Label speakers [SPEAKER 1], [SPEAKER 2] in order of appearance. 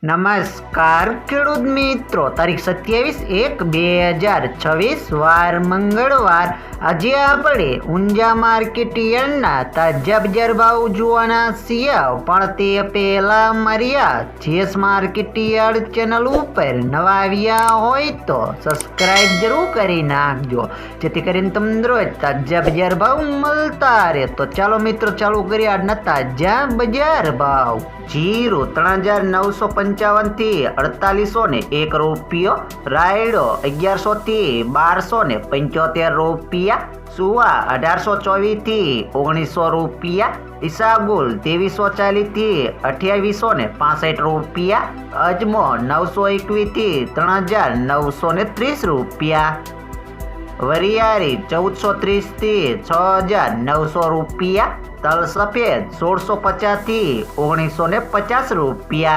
[SPEAKER 1] નમસ્કાર ખેડૂત મિત્રો, તારીખ 27/1/2026 વાર મંગળવાર। આજે આપણે ઊંઝા માર્કેટ યાર્ડના તાજા બજાર ભાવ જોવાના છીએ, પણ તે પહેલા મારી આ જેસ માર્કેટ યાર્ડ ચેનલ ઉપર નવા આવ્યા હોય તો સબસ્ક્રાઇબ જરૂર કરી નાખજો, જેથી કરીને તમને રોજ તાજા બજાર ભાવ મળતા રહે। તો ચાલો મિત્રો, ચાલુ કરીએ આજના તાજા બજાર ભાવ। जीरो 3955 थी 4801 रुपये, रायडो 1100 थी 1275 रुपया, सुवा 1824 थी 1900 रुपया, ईसाबुल 2340 थी 2865 रुपया, अजमो 921 थी 3930 रुपया, वरियारी 1430 थी 6900 रुपया, तल सफेद 1650 थी 1950 रुपया।